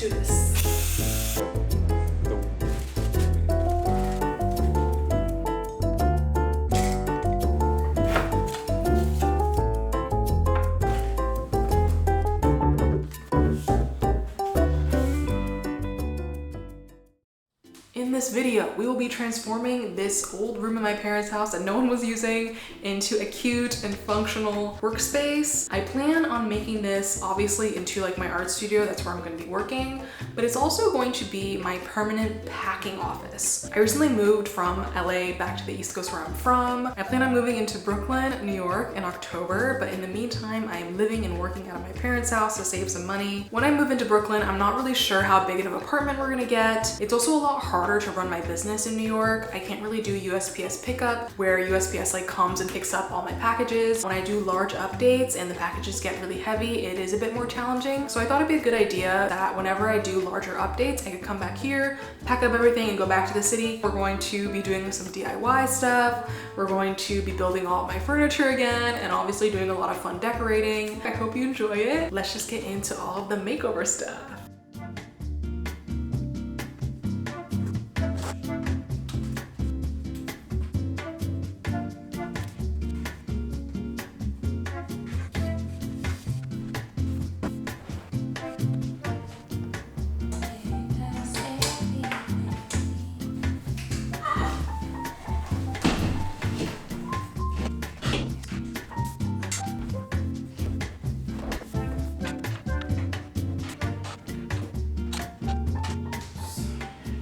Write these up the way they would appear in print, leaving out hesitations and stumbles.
do this. In this video, we will be transforming this old room in my parents' house that no one was using into a cute and functional workspace. I plan on making this obviously into like my art studio. That's where I'm going to be working, but it's also going to be my permanent packing office. I recently moved from LA back to the East Coast where I'm from. I plan on moving into Brooklyn, New York in October, but in the meantime, I am living and working out of my parents' house to save some money. When I move into Brooklyn, I'm not really sure how big of an apartment we're gonna get. It's also a lot harder to run my business in New York. I can't really do USPS pickup where USPS like comes and picks up all my packages. When I do large updates and the packages get really heavy, it is a bit more challenging. So I thought it'd be a good idea that whenever I do larger updates, I could come back here, pack up everything and go back to the city. We're going to be doing some DIY stuff. We're going to be building all of my furniture again and obviously doing a lot of fun decorating. I hope you enjoy it. Let's just get into all of the makeover stuff.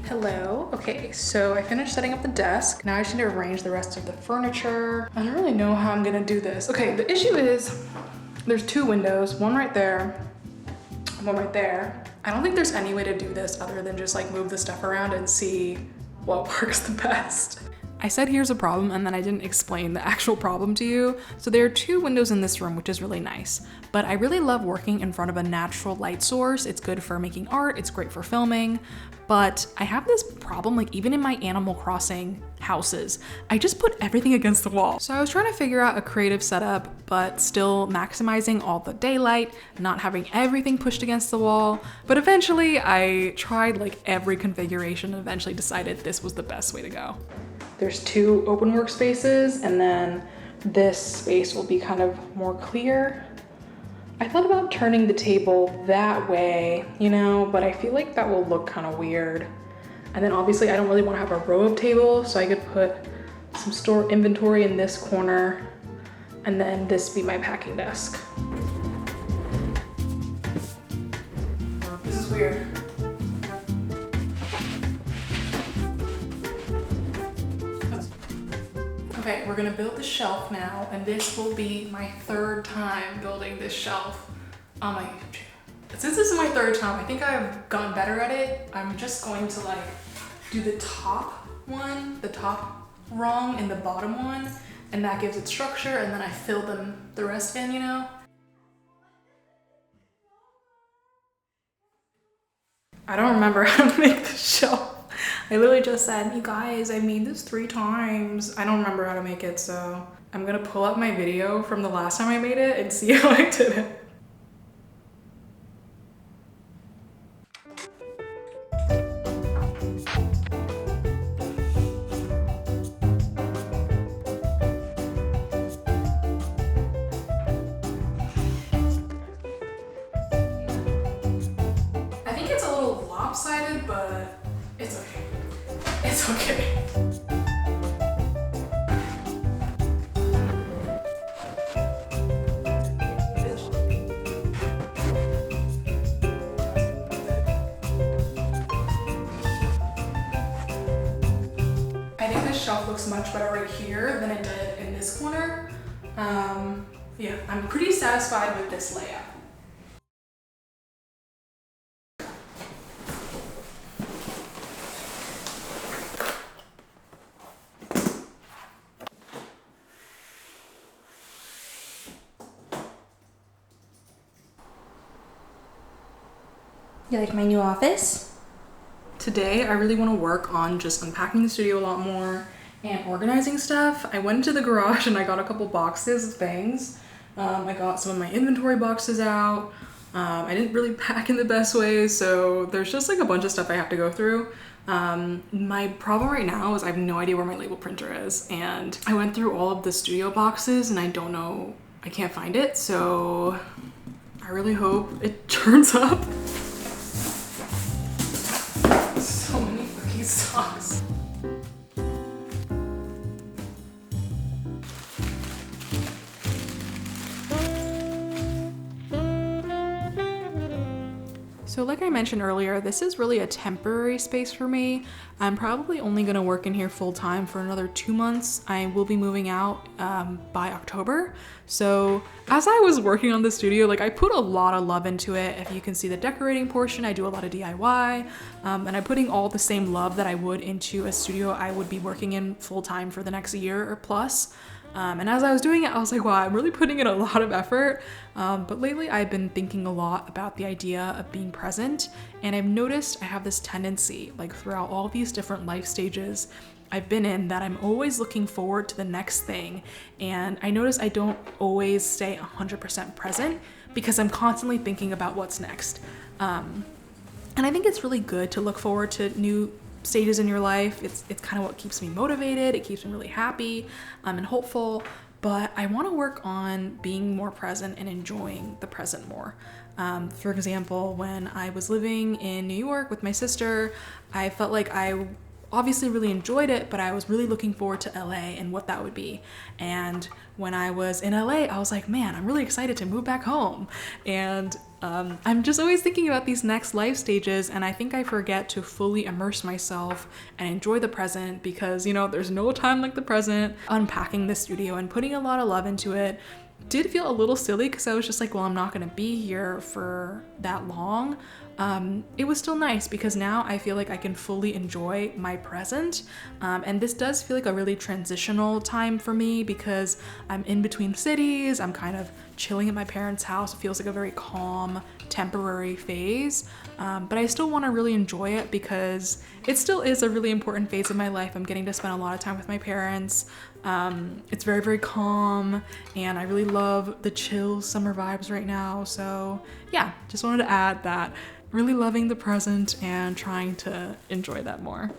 Hello. Okay, so I finished setting up the desk. Now I just need to arrange the rest of the furniture. I don't really know how I'm gonna do this. Okay, the issue is there's two windows, one right there, one right there. I don't think there's any way to do this other than just like move the stuff around and see what works the best. I said here's a problem and then I didn't explain the actual problem to you. So there are two windows in this room, which is really nice. But I really love working in front of a natural light source. It's good for making art, it's great for filming. But I have this problem, like even in my Animal Crossing houses, I just put everything against the wall. So I was trying to figure out a creative setup, but still maximizing all the daylight, not having everything pushed against the wall. But eventually I tried like every configuration and eventually decided this was the best way to go. There's two open workspaces and then this space will be kind of more clear. I thought about turning the table that way, you know, but I feel like that will look kind of weird. And then obviously I don't really want to have a row of tables, so I could put some store inventory in this corner and then this be my packing desk. This is weird. Okay, we're gonna build the shelf now, and this will be my third time building this shelf on my YouTube channel. Since this is my third time, I think I've gotten better at it. I'm just going to like do the top one, the top rung and the bottom one, and that gives it structure, and then I fill the rest in, you know? I don't remember how to make the shelf. I literally just said, you guys, I made this 3 times. I don't remember how to make it, so I'm gonna pull up my video from the last time I made it and see how I did it. I think it's a little lopsided, but it's okay. It's okay. I think this shelf looks much better right here than it did in this corner. Yeah, I'm pretty satisfied with this layout. You like my new office? Today, I really want to work on just unpacking the studio a lot more and organizing stuff. I went into the garage and I got a couple boxes of things. I got some of my inventory boxes out. I didn't really pack in the best way, so there's just like a bunch of stuff I have to go through. My problem right now is I have no idea where my label printer is, and I went through all of the studio boxes and I don't know, I can't find it, so I really hope it turns up. So many fucking socks. So like I mentioned earlier, this is really a temporary space for me. I'm probably only gonna work in here full time for another 2 months. I will be moving out by October. So as I was working on the studio, like I put a lot of love into it. If you can see the decorating portion, I do a lot of DIY, and I'm putting all the same love that I would into a studio I would be working in full time for the next year or plus. And as I was doing it, I was like, wow, I'm really putting in a lot of effort. But lately I've been thinking a lot about the idea of being present. And I've noticed I have this tendency, like throughout all these different life stages I've been in, that I'm always looking forward to the next thing. And I notice I don't always stay 100% present because I'm constantly thinking about what's next. And I think it's really good to look forward to new stages in your life. It's kind of what keeps me motivated. It keeps me really happy and hopeful, but I want to work on being more present and enjoying the present more. For example, when I was living in New York with my sister, I felt like I obviously really enjoyed it, but I was really looking forward to LA and what that would be. And when I was in LA, I was like, man, I'm really excited to move back home. And I'm just always thinking about these next life stages, and I think I forget to fully immerse myself and enjoy the present because, you know, there's no time like the present. Unpacking the studio and putting a lot of love into it did feel a little silly because I was just like, well, I'm not gonna be here for that long. It was still nice because now I feel like I can fully enjoy my present. And this does feel like a really transitional time for me because I'm in between cities. I'm kind of chilling at my parents' house. It feels like a very calm, temporary phase. But I still want to really enjoy it because it still is a really important phase of my life. I'm getting to spend a lot of time with my parents. It's very, very calm, and I really love the chill summer vibes right now. So yeah, just wanted to add that. Really loving the present and trying to enjoy that more.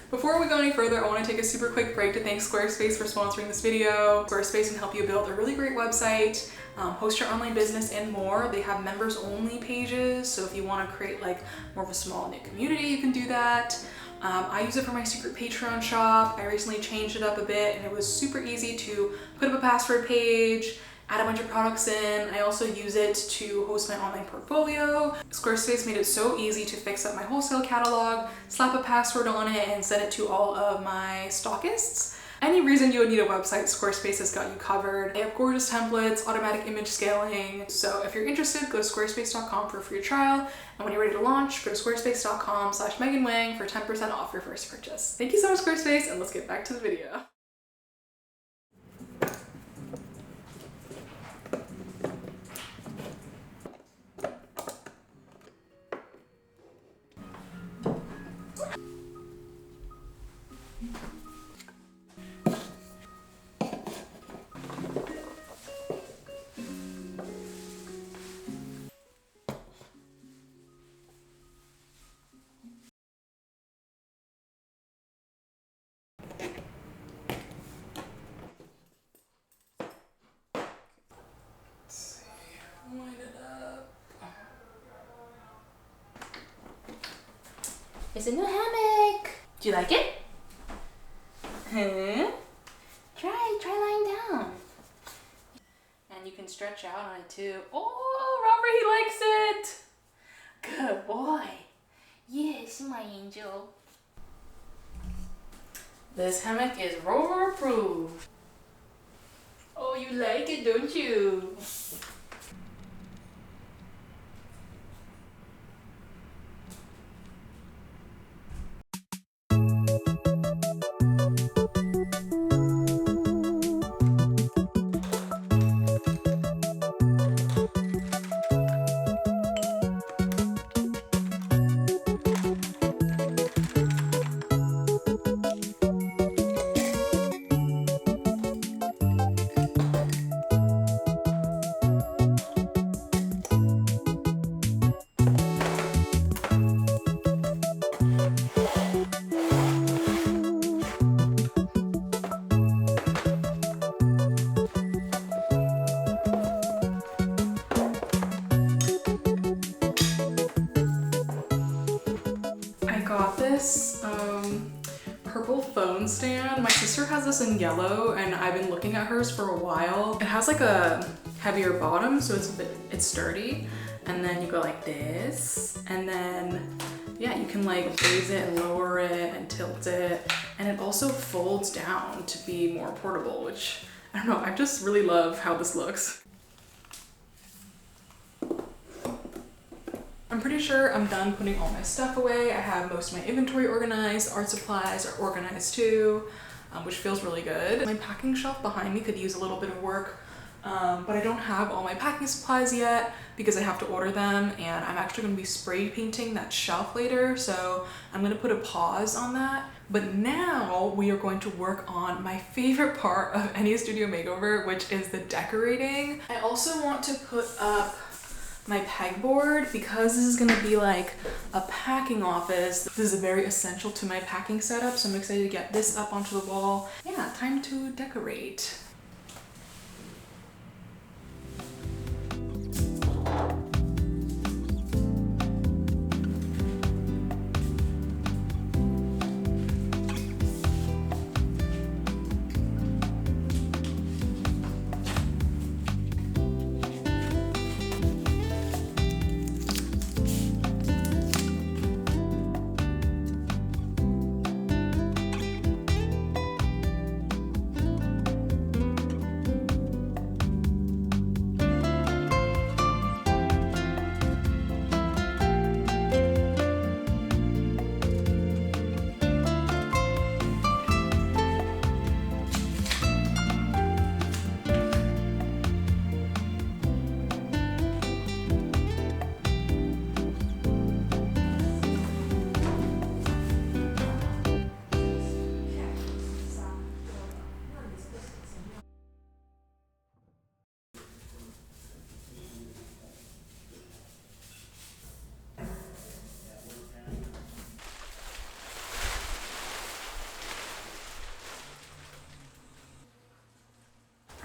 Before we go any further, I want to take a super quick break to thank Squarespace for sponsoring this video. Squarespace can help you build a really great website, host your online business, and more. They have members only pages, so if you want to create like more of a small knit community, you can do that. I use it for my secret Patreon shop. I recently changed it up a bit, and it was super easy to put up a password page, add a bunch of products in. I also use it to host my online portfolio. Squarespace made it so easy to fix up my wholesale catalog, slap a password on it, and send it to all of my stockists. Any reason you would need a website, Squarespace has got you covered. They have gorgeous templates, automatic image scaling. So if you're interested, go to squarespace.com for a free trial. And when you're ready to launch, go to squarespace.com/MeganWang for 10% off your first purchase. Thank you so much, Squarespace, and let's get back to the video. It's a new hammock. Do you like it? Huh? Try lying down. And you can stretch out on it too. Oh, Robert, he likes it. Good boy. Yes, my angel. This hammock is rover proof. Oh, you like it, don't you? got this purple phone stand. My sister has this in yellow and I've been looking at hers for a while. It has like a heavier bottom, so it's sturdy. And then you go like this, and then yeah, you can like raise it and lower it and tilt it. And it also folds down to be more portable, which I don't know, I just really love how this looks. I'm pretty sure I'm done putting all my stuff away. I have most of my inventory organized. Art supplies are organized too, which feels really good. My packing shelf behind me could use a little bit of work, but I don't have all my packing supplies yet because I have to order them, and I'm actually going to be spray painting that shelf later, so I'm going to put a pause on that. But now we are going to work on my favorite part of any studio makeover, which is the decorating. I also want to put up my pegboard because this is gonna be like a packing office. This is very essential to my packing setup, so I'm excited to get this up onto the wall. Yeah, time to decorate.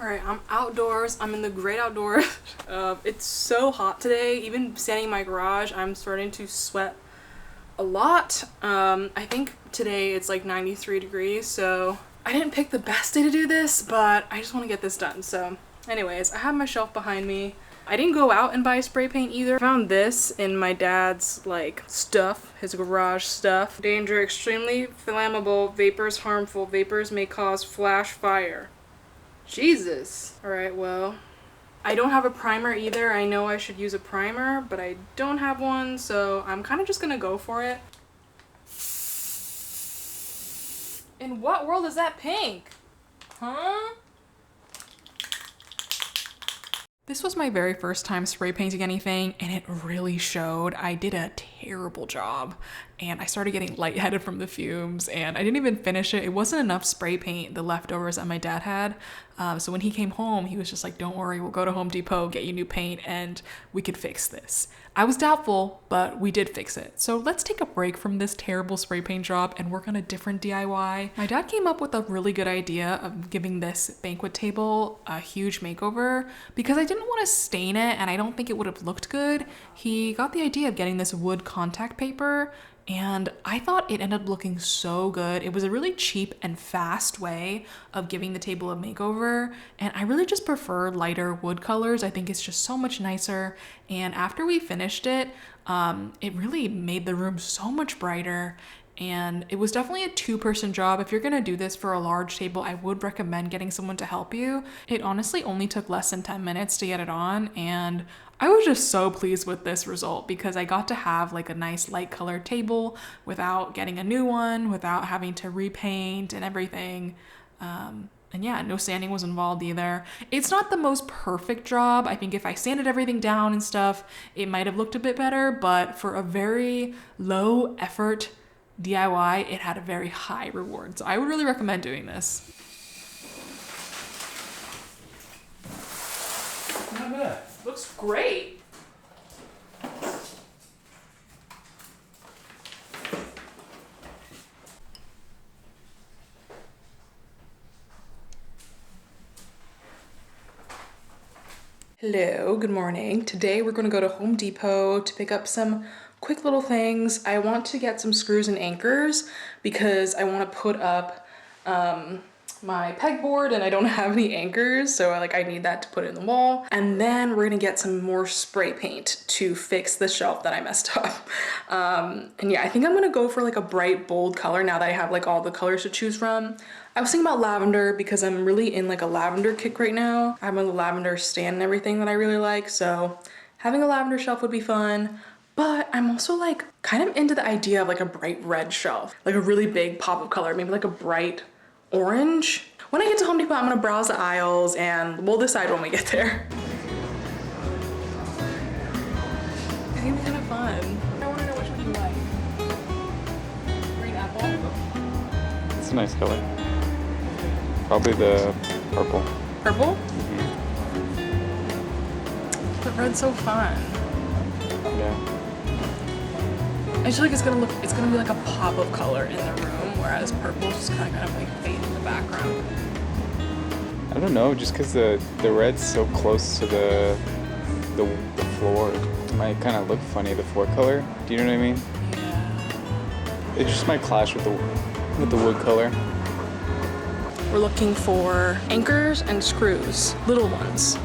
All right, I'm outdoors. I'm in the great outdoors. It's so hot today. Even standing in my garage, I'm starting to sweat a lot. I think today it's like 93 degrees, so I didn't pick the best day to do this, but I just want to get this done. So anyways, I have my shelf behind me. I didn't go out and buy spray paint either. I found this in my dad's like stuff, his garage stuff. Danger, extremely flammable, vapors harmful, vapors may cause flash fire. Jesus. All right, well, I don't have a primer either. I know I should use a primer, but I don't have one, so I'm kind of just gonna go for it. In what world is that pink? Huh? This was my very first time spray painting anything, and it really showed. I did a terrible job, and I started getting lightheaded from the fumes, and I didn't even finish it. It wasn't enough spray paint, the leftovers that my dad had. So when he came home, he was just like, don't worry, we'll go to Home Depot, get you new paint, and we could fix this. I was doubtful, but we did fix it. So let's take a break from this terrible spray paint job and work on a different DIY. My dad came up with a really good idea of giving this banquet table a huge makeover because I didn't want to stain it and I don't think it would have looked good. He got the idea of getting this wood contact paper, and I thought it ended up looking so good. It was a really cheap and fast way of giving the table a makeover, and I really just prefer lighter wood colors. I think it's just so much nicer, and after we finished it, it really made the room so much brighter, and it was definitely a two-person job. If you're gonna do this for a large table, I would recommend getting someone to help you. It honestly only took less than 10 minutes to get it on, and I was just so pleased with this result because I got to have like a nice light colored table without getting a new one, without having to repaint and everything. And yeah, no sanding was involved either. It's not the most perfect job. I think if I sanded everything down and stuff, it might have looked a bit better, but for a very low effort DIY, it had a very high reward. So I would really recommend doing this. Not bad. Looks great. Hello, good morning. Today we're going to go to Home Depot to pick up some quick little things. I want to get some screws and anchors because I want to put up my pegboard and I don't have any anchors, so I need that to put in the wall. And then we're gonna get some more spray paint to fix the shelf that I messed up. And yeah, I think I'm gonna go for like a bright, bold color now that I have like all the colors to choose from. I was thinking about lavender because I'm really in like a lavender kick right now. I have a lavender stand and everything that I really like, so having a lavender shelf would be fun. But I'm also like kind of into the idea of like a bright red shelf, like a really big pop of color, maybe like a bright orange. When I get to Home Depot, I'm gonna browse the aisles and we'll decide when we get there. I think it's kind of fun. I wanna know which one you like. Green apple? It's a nice color. Probably the purple. Purple? But red's so fun. Yeah. I feel like it's gonna be like a pop of color in the room, whereas purple's just kind of like fade in the background. I don't know, just because the red's so close to the floor, it might kind of look funny, the floor color. Do you know what I mean? Yeah. It just might clash with the wood color. We're looking for anchors and screws, little ones.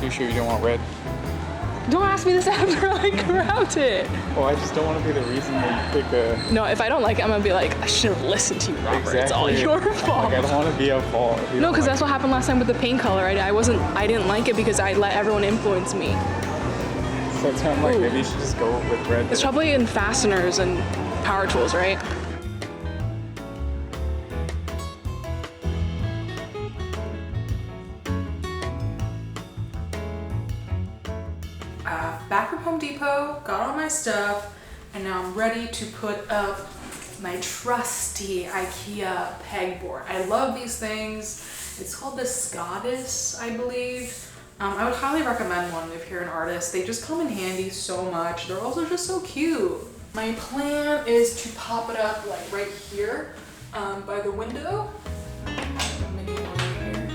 You sure you don't want red? Don't ask me this after I grabbed it. Well, I just don't want to be the reason that you pick a... No, if I don't like it, I'm gonna be like, I should have listened to you, Robert. Exactly. It's all your fault. Like, I don't want to be at fault. No, because that's what happened last time with the paint color. I didn't like it because I let everyone influence me. So that's why I'm like, maybe you should just go with red. It's probably in fasteners and power tools, right? Back from Home Depot, got all my stuff, and now I'm ready to put up my trusty IKEA pegboard. I love these things. It's called the Scottis, I believe. I would highly recommend one if you're an artist. They just come in handy so much. They're also just so cute. My plan is to pop it up like right here by the window. Maybe one here.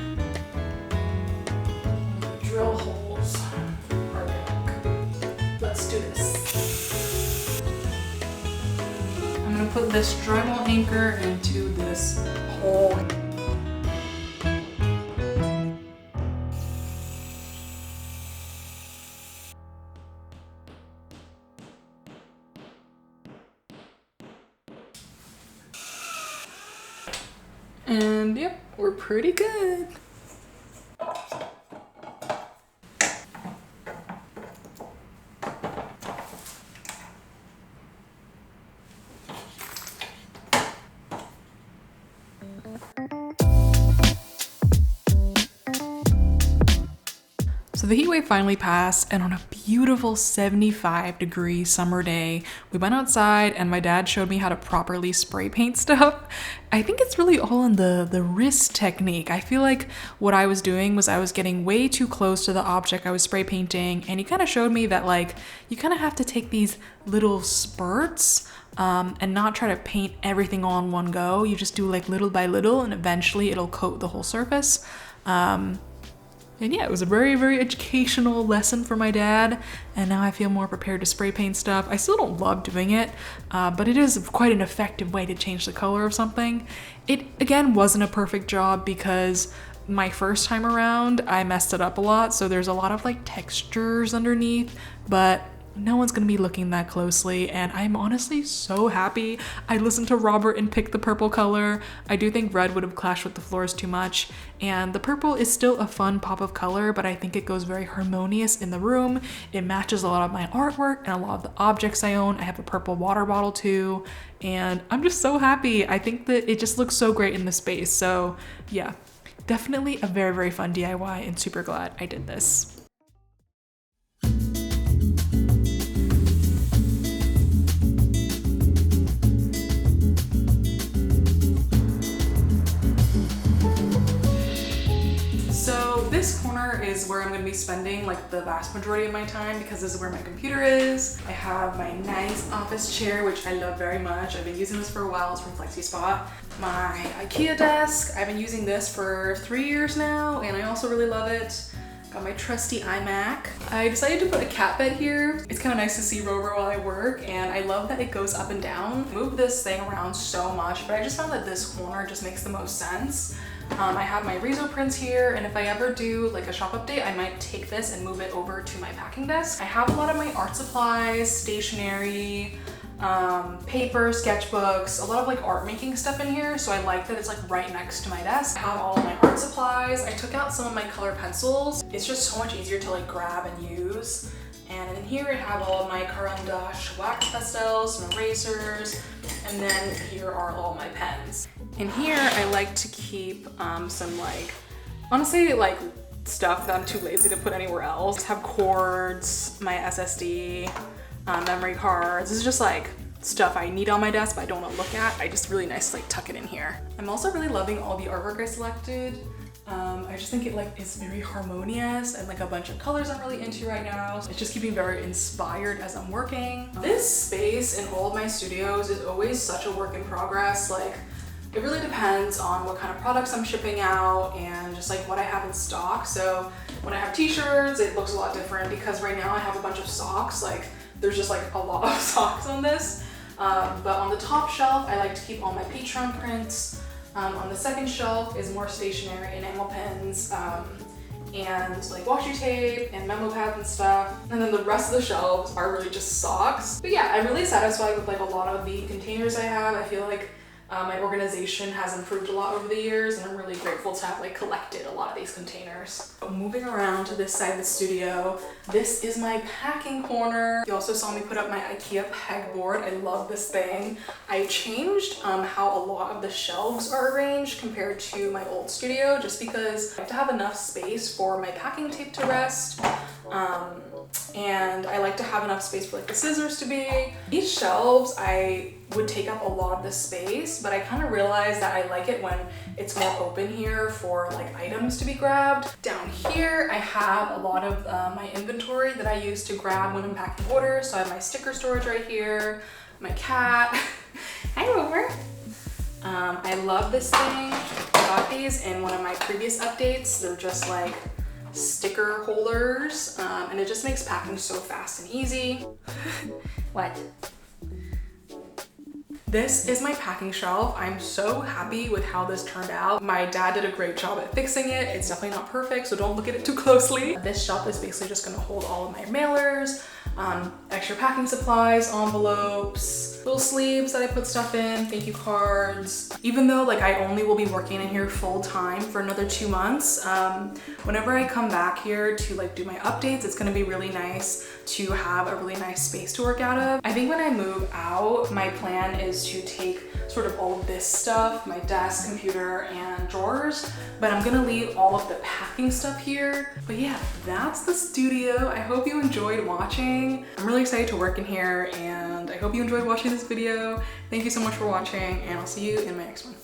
Drill holes. Let's do this. I'm gonna put this drywall anchor into this hole. And yep, we're pretty good. So the heat wave finally passed, and on a beautiful 75-degree summer day, we went outside and my dad showed me how to properly spray paint stuff. I think it's really all in the wrist technique. I feel like what I was doing was I was getting way too close to the object I was spray painting, and he kind of showed me that like you kind of have to take these little spurts and not try to paint everything all in one go. You just do like little by little, and eventually it'll coat the whole surface. And yeah, it was a very, very educational lesson for my dad, and now I feel more prepared to spray paint stuff. I still don't love doing it, but it is quite an effective way to change the color of something. It, again, wasn't a perfect job because my first time around, I messed it up a lot, so there's a lot of like textures underneath, but no one's gonna be looking that closely, and I'm honestly so happy I listened to Robert and picked the purple color. I do think red would have clashed with the floors too much, and the purple is still a fun pop of color, but I think it goes very harmonious in the room. It matches a lot of my artwork and a lot of the objects I own. I have a purple water bottle too, and I'm just so happy. I think that it just looks so great in the space, so yeah, definitely a very, very fun DIY, and super glad I did this. This corner is where I'm going to be spending like the vast majority of my time because this is where my computer is. I have my nice office chair, which I love very much. I've been using this for a while. It's from FlexiSpot. My IKEA desk. I've been using this for 3 years now, and I also really love it. Got my trusty iMac. I decided to put a cat bed here. It's kind of nice to see Rover while I work, and I love that it goes up and down. I move this thing around so much, but I just found that this corner just makes the most sense. I have my Rezo prints here, and if I ever do like a shop update, I might take this and move it over to my packing desk. I have a lot of my art supplies, stationery, paper, sketchbooks, a lot of like art making stuff in here, so I like that it's like right next to my desk. I have all of my art supplies. I took out some of my color pencils. It's just so much easier to like grab and use. And in here I have all of my Caran d'Ache wax pastels, some erasers, and then here are all my pens. In here I like to keep some like, honestly like stuff that I'm too lazy to put anywhere else. I have cords, my SSD, memory cards. This is just like stuff I need on my desk but I don't want to look at. I just really nice to like tuck it in here. I'm also really loving all the artwork I selected. I just think it like is very harmonious and like a bunch of colors I'm really into right now. It's just keeping very inspired as I'm working. This space in all of my studios is always such a work in progress. Like it really depends on what kind of products I'm shipping out and just like what I have in stock. So when I have t-shirts, it looks a lot different because right now I have a bunch of socks. Like there's just like a lot of socks on this. But on the top shelf, I like to keep all my Patreon prints. On the second shelf is more stationery, enamel pens, and like washi tape and memo pads and stuff. And then the rest of the shelves are really just socks. But yeah, I'm really satisfied with like a lot of the containers I have. I feel like my organization has improved a lot over the years, and I'm really grateful to have like collected a lot of these containers. Moving around to this side of the studio, this is my packing corner. You also saw me put up my IKEA pegboard. I love this thing. I changed how a lot of the shelves are arranged compared to my old studio, just because I have to have enough space for my packing tape to rest. And I like to have enough space for like the scissors to be. These shelves, I would take up a lot of the space, but I kind of realized that I like it when it's more open here for like items to be grabbed. Down here, I have a lot of my inventory that I use to grab when I'm packing orders. So I have my sticker storage right here, my cat. Hi, Rover. I love this thing. I got these in one of my previous updates. They're just like sticker holders, and it just makes packing so fast and easy. What? This is my packing shelf. I'm so happy with how this turned out. My dad did a great job at fixing it. It's definitely not perfect, so don't look at it too closely. This shelf is basically just gonna hold all of my mailers, extra packing supplies, envelopes, little sleeves that I put stuff in, thank you cards. Even though like I only will be working in here full time for another 2 months, whenever I come back here to like do my updates, it's gonna be really nice to have a really nice space to work out of. I think when I move out, my plan is to take sort of all of this stuff, my desk, computer, and drawers, but I'm gonna leave all of the packing stuff here. But yeah, that's the studio. I hope you enjoyed watching. I'm really excited to work in here, and I hope you enjoyed watching this video. Thank you so much for watching, and I'll see you in my next one.